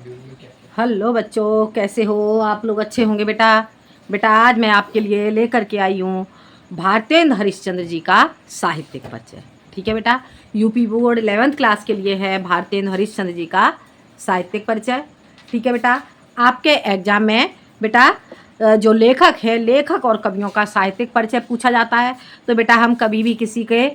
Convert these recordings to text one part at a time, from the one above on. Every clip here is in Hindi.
हेलो बच्चों, कैसे हो आप लोग? अच्छे होंगे बेटा। बेटा आज मैं आपके लिए लेकर के आई हूँ भारतेंद्र हरिश्चंद्र जी का साहित्यिक परिचय। ठीक है बेटा, यूपी बोर्ड 11th क्लास के लिए है भारतेंद्र हरिश्चंद्र जी का साहित्यिक परिचय। ठीक है बेटा, आपके एग्जाम में बेटा जो लेखक है, लेखक और कवियों का साहित्यिक परिचय पूछा जाता है। तो बेटा हम कभी भी किसी के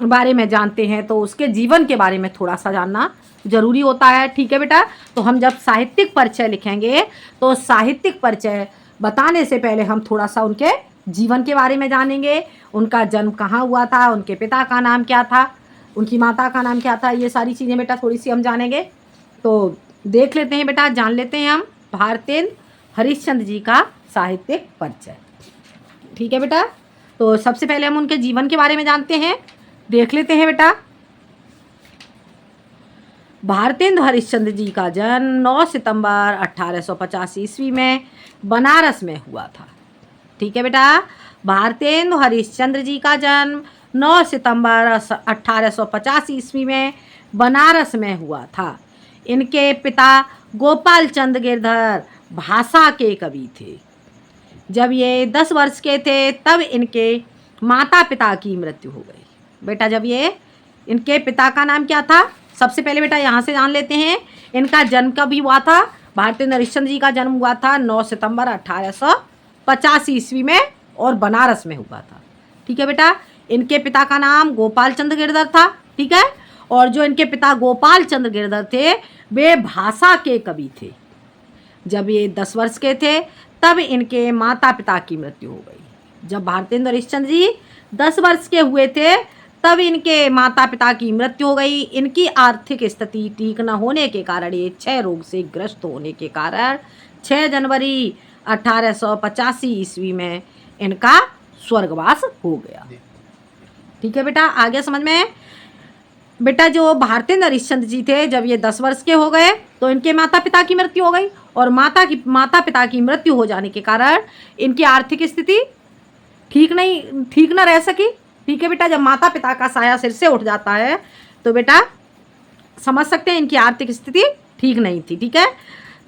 बारे में जानते हैं तो उसके जीवन के बारे में थोड़ा सा जानना जरूरी होता है। ठीक है बेटा, तो हम जब साहित्यिक परिचय लिखेंगे तो साहित्यिक परिचय बताने से पहले हम थोड़ा सा उनके जीवन के बारे में जानेंगे। उनका जन्म कहाँ हुआ था, उनके पिता का नाम क्या था, उनकी माता का नाम क्या था, ये सारी चीज़ें बेटा थोड़ी सी हम जानेंगे। तो देख लेते हैं बेटा, जान लेते हैं हम भारतेंद्र हरिश्चंद्र जी का साहित्यिक परिचय। ठीक है बेटा, तो सबसे पहले हम उनके जीवन के बारे में जानते हैं, देख लेते हैं बेटा। भारतेंद्र हरिश्चंद्र जी का जन्म 9 सितंबर 1885 ईस्वी में बनारस में हुआ था। ठीक है बेटा, भारतेंद्र हरिश्चंद्र जी का जन्म 9 सितंबर 1885 ईस्वी में बनारस में हुआ था। इनके पिता गोपाल चंद गिरधर भाषा के कवि थे। जब ये 10 वर्ष के थे तब इनके माता पिता की मृत्यु हो गई। बेटा जब ये, इनके पिता का नाम क्या था, सबसे पहले बेटा यहाँ से जान लेते हैं इनका जन्म कब हुआ था। भारतेंद्र हरिश्चंद्र जी का जन्म हुआ था 9 सितंबर 1885 ईस्वी में और बनारस में हुआ था। ठीक है बेटा, इनके पिता का नाम गोपाल चंद्र गिरधर था। ठीक है, और जो इनके पिता गोपाल चंद्र गिरधर थे वे भाषा के कवि थे। जब ये 10 वर्ष के थे तब इनके माता पिता की मृत्यु हो गई। जब भारतेंद्र हरिश्चंद्र जी 10 वर्ष के हुए थे तब इनके माता पिता की मृत्यु हो गई। इनकी आर्थिक स्थिति ठीक न होने के कारण, ये क्षय रोग से ग्रस्त होने के कारण 6 जनवरी 1885 ईस्वी में इनका स्वर्गवास हो गया। ठीक है बेटा, आगे समझ में। बेटा जो भारतेंद्र हरिश्चंद्र जी थे जब ये 10 वर्ष के हो गए तो इनके माता पिता की मृत्यु हो गई, और माता पिता की मृत्यु हो जाने के कारण इनकी आर्थिक स्थिति ठीक न रह सकी। ठीक है बेटा, जब माता पिता का साया सिर से उठ जाता है तो बेटा समझ सकते हैं इनकी आर्थिक स्थिति ठीक नहीं थी। ठीक है,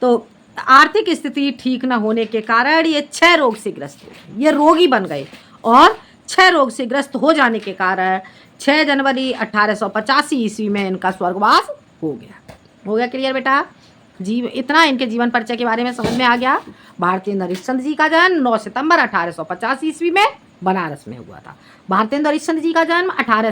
तो आर्थिक स्थिति ठीक न होने के कारण ये क्षय रोग से ग्रस्त हुए, ये रोगी बन गए, और क्षय रोग से ग्रस्त हो जाने के कारण 6 जनवरी 1885 ईस्वी में इनका स्वर्गवास हो गया। हो गया क्लियर बेटा? इतना इनके जीवन परिचय के बारे में समझ में आ गया। भारतेंद्र हरिश्चंद्र जी का जन्म 9 सितंबर 1885 ईस्वी में बनारस में हुआ था। भारतेंद्र हरिश्चंद्र जी का जन्म 9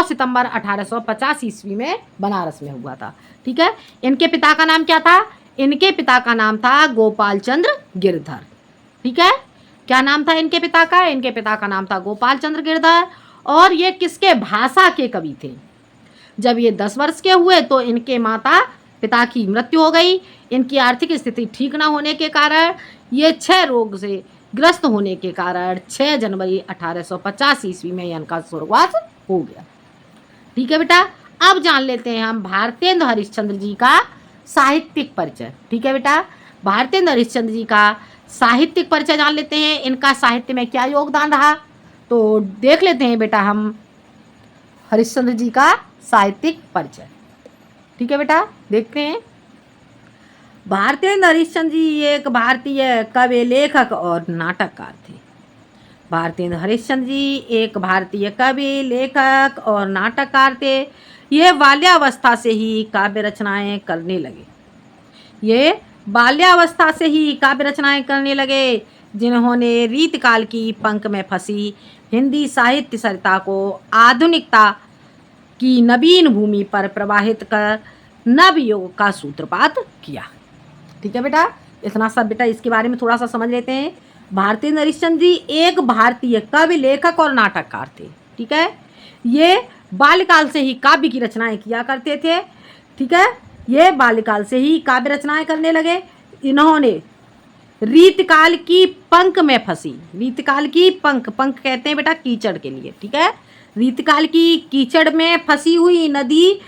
सितंबर 1885 ईस्वी में बनारस में हुआ था। ठीक है, इनके पिता का नाम क्या था? इनके पिता का नाम था गोपाल चंद्र गिरधर। ठीक है, क्या नाम था इनके पिता का? इनके पिता का नाम था गोपाल चंद्र गिरधर, और ये किसके भाषा के कवि थे। जब ये 10 वर्ष के हुए तो इनके माता पिता की मृत्यु हो गई। इनकी आर्थिक स्थिति ठीक न होने के कारण, ये क्षय रोग से ग्रस्त होने के कारण 6 जनवरी 1885 ईस्वी में इनका स्वर्गवास हो गया। ठीक है बेटा, अब जान लेते हैं हम भारतेंद्र हरिश्चंद्र जी का साहित्यिक परिचय। ठीक है बेटा, भारतेंद्र हरिश्चंद्र जी का साहित्यिक परिचय जान लेते हैं, इनका साहित्य में क्या योगदान रहा। तो देख लेते हैं बेटा हम हरिश्चंद्र जी का साहित्यिक परिचय। ठीक है बेटा, देखते हैं। भारतेंद्र हरिश्चंद्र जी एक भारतीय कवि, लेखक और नाटककार थे। भारतेंद्र हरिश्चंद्र जी एक भारतीय कवि, लेखक और नाटककार थे। ये बाल्यावस्था से ही काव्य रचनाएं करने लगे। ये बाल्यावस्था से ही काव्य रचनाएं करने लगे, जिन्होंने रीतकाल की पंख में फंसी हिंदी साहित्य सरिता को आधुनिकता की नवीन भूमि पर प्रवाहित कर नवयुग का सूत्रपात किया। ठीक है बेटा, इतना सब बेटा इसके बारे में थोड़ा सा समझ लेते हैं। भारतेंद्र हरिश्चंद्र जी एक भारतीय कवि, लेखक और नाटककार थे। ठीक है, ये बाल्यकाल से ही काव्य की रचनाएं किया करते थे। ठीक है, ये बाल्यकाल से ही काव्य रचनाएं करने लगे। इन्होंने रीतकाल की पंख में फंसी, रीतकाल की पंख कहते हैं बेटा कीचड़ के लिए। ठीक है, रीतकाल की कीचड़ में फंसी हुई नदी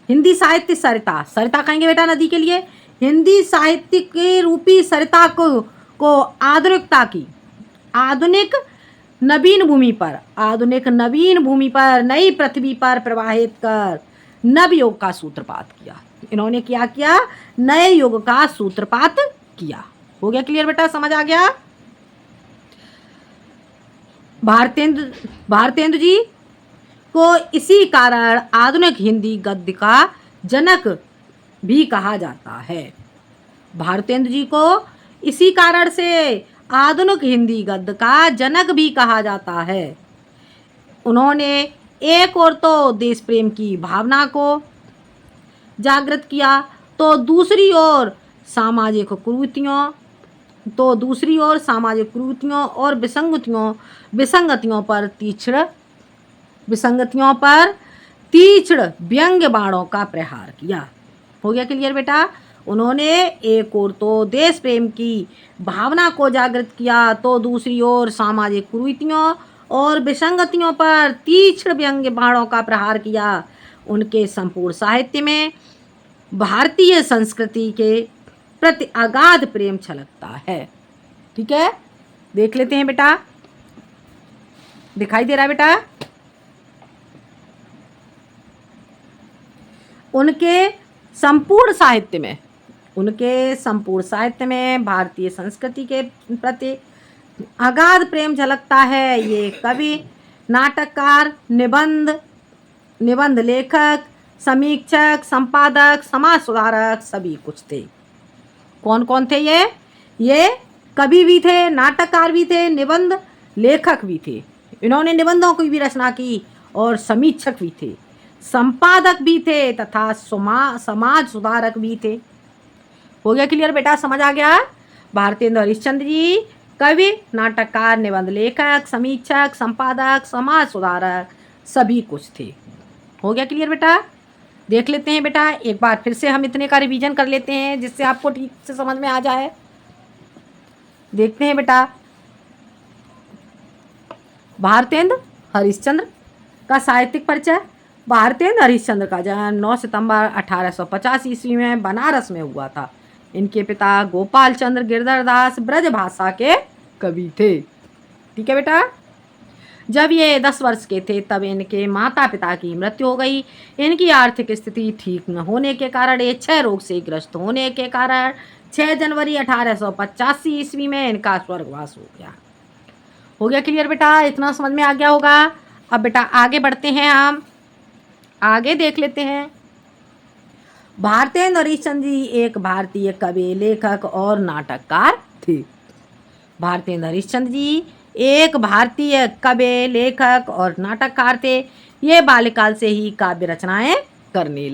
हिंदी साहित्य सरिता कहेंगे बेटा नदी के लिए। हिंदी साहित्य के रूपी सरिता को आधुनिक नवीन भूमि पर नई पृथ्वी पर प्रवाहित कर नवयुग का सूत्रपात किया। इन्होंने क्या किया? नए युग का सूत्रपात किया। हो गया क्लियर बेटा? समझ आ गया? भारतेंदु जी को इसी कारण आधुनिक हिंदी गद्य का जनक भी कहा जाता है। भारतेंदु जी को इसी कारण से आधुनिक हिंदी गद्य का जनक भी कहा जाता है। उन्होंने एक और तो देश प्रेम की भावना को जागृत किया, तो दूसरी ओर सामाजिक कुरीतियों और विसंगतियों पर तीक्ष्ण व्यंग्य बाणों का प्रहार किया। हो गया क्लियर बेटा? उन्होंने एक ओर तो देश प्रेम की भावना को जागृत किया, तो दूसरी ओर सामाजिक कुरीतियों और विसंगतियों पर तीक्ष्ण व्यंग्य बाणों का प्रहार किया। उनके संपूर्ण साहित्य में भारतीय संस्कृति के प्रति अगाध प्रेम छलकता है। ठीक है, देख लेते हैं बेटा। दिखाई दे रहा है बेटा? उनके संपूर्ण साहित्य में भारतीय संस्कृति के प्रति अगाध प्रेम झलकता है। ये कवि, नाटककार, निबंध लेखक, समीक्षक, संपादक, समाज सुधारक सभी कुछ थे। कौन कौन थे ये कवि भी थे, नाटककार भी थे, निबंध लेखक भी थे। इन्होंने निबंधों की भी रचना की और समीक्षक भी थे, संपादक भी थे तथा समाज सुधारक भी थे। हो गया क्लियर बेटा? समझ आ गया? भारतेंदु हरिश्चंद्र जी कवि, नाटककार, निबंध लेखक, समीक्षक, संपादक, समाज सुधारक सभी कुछ थे। हो गया क्लियर बेटा? देख लेते हैं बेटा, एक बार फिर से हम इतने का रिवीजन कर लेते हैं जिससे आपको ठीक से समझ में आ जाए। देखते हैं बेटा, भारतेंदु हरिश्चंद्र का साहित्यिक परिचय। भारतेंदु हरिश्चंद्र का जन्म 9 सितंबर 1850 ईस्वी में बनारस में हुआ था। इनके पिता गोपाल चंद्र गिरधर दास ब्रज भाषा के कवि थे। ठीक है बेटा? जब ये 10 वर्ष के थे तब इनके माता पिता की मृत्यु हो गई। इनकी आर्थिक स्थिति ठीक न होने के कारण ये क्षय रोग से ग्रस्त होने के कारण 6 जनवरी 1885 ईस्वी में इनका स्वर्गवास हो गया। हो गया क्लियर बेटा? इतना समझ में आ गया होगा। अब बेटा आगे बढ़ते हैं, हम आगे देख लेते हैं। भारतेंदु हरिश्चंद्र जी एक भारतीय कवि, लेखक और नाटककार थे। भारतेंदु हरिश्चंद्र जी एक भारतीय कवि, लेखक और नाटककार थे। ये बाल्यकाल से ही काव्य रचनाएं करने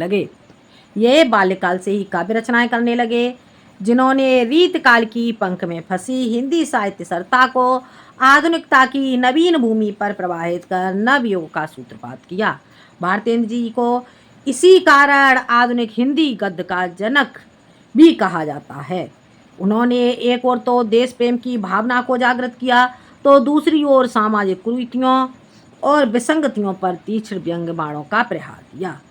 लगे, जिन्होंने रीतकाल की पंख में फंसी हिंदी साहित्य सरिता को आधुनिकता की नवीन भूमि पर प्रवाहित कर नवयुग का सूत्रपात किया। भारतेंदु जी को इसी कारण आधुनिक हिंदी गद्य का जनक भी कहा जाता है। उन्होंने एक ओर तो देश प्रेम की भावना को जागृत किया, तो दूसरी ओर सामाजिक कुरीतियों और विसंगतियों पर तीक्ष्ण व्यंग्य बाणों का प्रहार किया।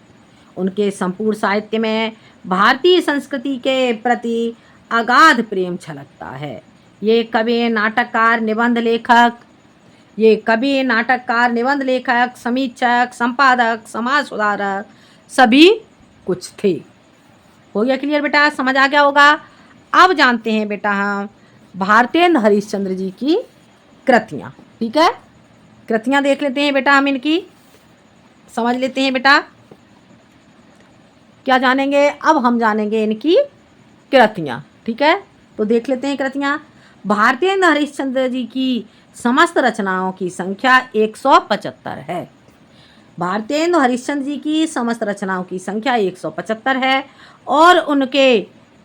उनके संपूर्ण साहित्य में भारतीय संस्कृति के प्रति अगाध प्रेम छलकता है। ये कवि, नाटककार, निबंध लेखक, समीक्षक, संपादक, समाज सुधारक सभी कुछ थे। हो गया क्लियर बेटा? समझ आ गया होगा। अब जानते हैं बेटा हम भारतेंदु हरिश्चंद्र जी की कृतियाँ। ठीक है, कृतियाँ देख लेते हैं बेटा, हम इनकी समझ लेते हैं बेटा। क्या जानेंगे? अब हम जानेंगे इनकी कृतियाँ। ठीक है, तो देख लेते हैं कृतियाँ। भारतेंदु हरिश्चंद्र जी की समस्त रचनाओं की संख्या 175 है। भारतेंदु हरिश्चंद्र जी की समस्त रचनाओं की संख्या 175 है और उनके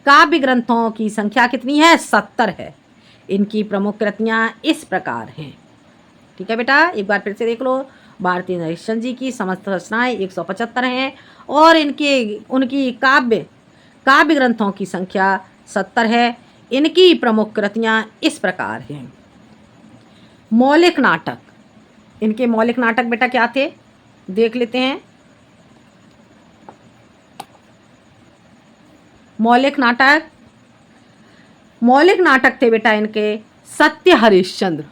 काव्य ग्रंथों की संख्या कितनी है? 70 है। इनकी प्रमुख कृतियाँ इस प्रकार हैं। ठीक है बेटा, एक बार फिर से देख लो। भारतेंदु हरिश्चंद्र जी की समस्त रचनाएं 175 हैं और उनकी काव्य ग्रंथों की संख्या 70 है। इनकी प्रमुख कृतियाँ इस प्रकार हैं। मौलिक नाटक। इनके मौलिक नाटक बेटा क्या थे? देख लेते हैं। मौलिक नाटक थे बेटा इनके सत्य हरिश्चंद्र।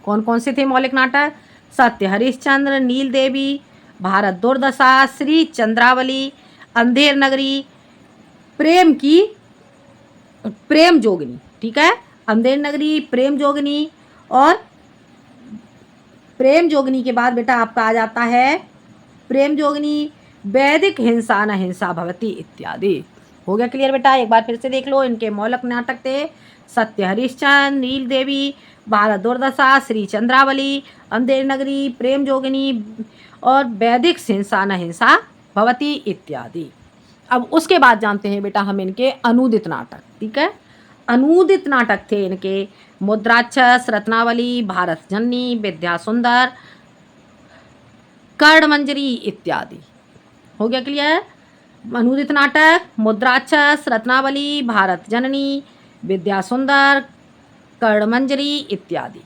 कौन कौन से थे मौलिक नाटक? सत्य हरिश्चंद्र, नील देवी, भारत दुर्दशा, श्री चंद्रावली, अंधेर नगरी, प्रेम जोगिनी, ठीक है, अंधेर नगरी, प्रेम जोगिनी, और प्रेम जोगिनी के बाद बेटा आपका आ जाता है प्रेम जोगिनी, वैदिक हिंसा न हिंसा भवती इत्यादि। हो गया क्लियर बेटा? एक बार फिर से देख लो। इनके मौलिक नाटक थे सत्य हरिश्चंद्र, नील देवी, भारत दुर्दशा, श्री चंद्रावली, अंधेर नगरी, प्रेम जोगिनी, और वैदिक हिंसा न हिंसा भवती इत्यादि। अब उसके बाद जानते हैं बेटा हम इनके अनूदित नाटक, ठीक है। अनूदित नाटक थे इनके मुद्राक्षस, रत्नावली, भारत जननी, विद्या सुंदर, कर्णमंजरी इत्यादि। हो गया क्लियर? अनूदित नाटक मुद्राक्षस, रत्नावली, भारत जननी, विद्या सुंदर, कर्णमंजरी इत्यादि,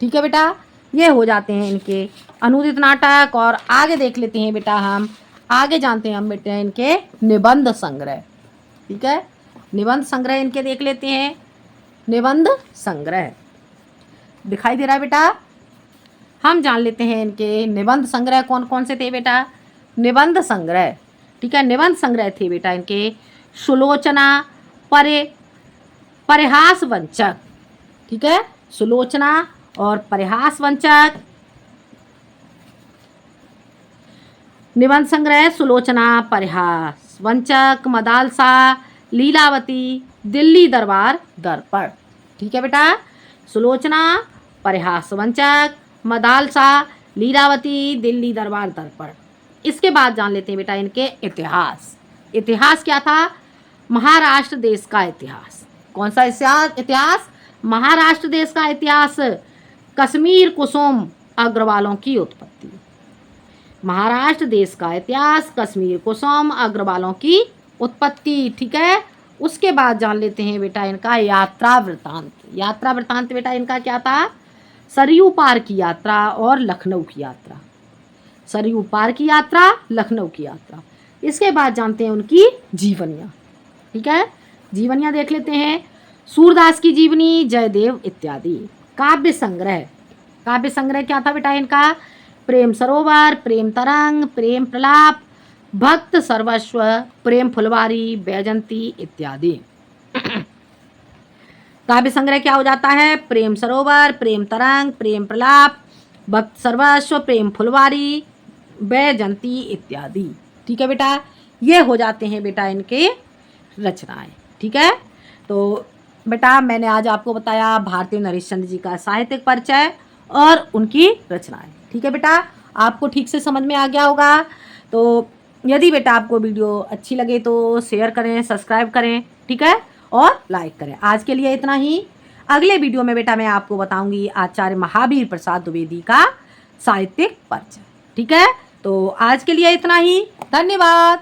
ठीक है बेटा। ये हो जाते हैं इनके अनूदित नाटक। और आगे देख लेते हैं बेटा हम, आगे जानते हैं हम बेटा इनके निबंध संग्रह, ठीक है। निबंध संग्रह इनके देख लेते हैं। निबंध संग्रह दिखाई दे रहा है बेटा? हम जान लेते हैं इनके निबंध संग्रह कौन कौन से थे बेटा। निबंध संग्रह, ठीक है, निबंध संग्रह थे बेटा इनके सुलोचना, परिहास वंचक, ठीक है, सुलोचना और परिहास वंचक। निबंध संग्रह सुलोचना, परिहास वंचक, मदालसा, लीलावती, दिल्ली दरबार दर्पण, ठीक है बेटा। सुलोचना, परिहास वंचक, मदालसा, लीलावती, दिल्ली दरबार दर्पण। इसके बाद जान लेते हैं बेटा इनके इतिहास। इतिहास क्या था? महाराष्ट्र देश का इतिहास। कौन सा इतिहास? महाराष्ट्र देश का इतिहास। कश्मीर कुसुम अग्रवालों की उत्पत्ति। महाराष्ट्र देश का इतिहास, कश्मीर कुसुम अग्रवालों की उत्पत्ति, ठीक है। उसके बाद जान लेते हैं बेटा इनका यात्रा वृत्तांत। यात्रा वृत्तांत बेटा इनका क्या था? सरयू पार की यात्रा और लखनऊ की यात्रा। सरयू पार की यात्रा, लखनऊ की यात्रा। इसके बाद जानते हैं उनकी जीवनियाँ, ठीक है। जीवनियाँ देख लेते हैं। सूरदास की जीवनी, जयदेव इत्यादि। काव्य संग्रह, काव्य संग्रह क्या था बेटा इनका? प्रेम सरोवर, प्रेम तरंग, प्रेम प्रलाप, भक्त सर्वस्व, प्रेम फुलवारी, बैजंती इत्यादि। काव्य संग्रह क्या हो जाता है? प्रेम सरोवर, प्रेम तरंग, प्रेम प्रलाप, भक्त सर्वस्व, प्रेम फुलवारी, बैजंती इत्यादि, ठीक है बेटा। ये हो जाते हैं बेटा इनके रचनाएं, ठीक है। तो बेटा मैंने आज आपको बताया भारतेंदु हरिश्चंद्र जी का साहित्यिक परिचय और उनकी रचनाएं, ठीक है बेटा। आपको ठीक से समझ में आ गया होगा। तो यदि बेटा आपको वीडियो अच्छी लगे तो शेयर करें, सब्सक्राइब करें, ठीक है, और लाइक करें। आज के लिए इतना ही। अगले वीडियो में बेटा मैं आपको बताऊंगी आचार्य महावीर प्रसाद द्विवेदी का साहित्यिक परिचय, ठीक है। तो आज के लिए इतना ही। धन्यवाद।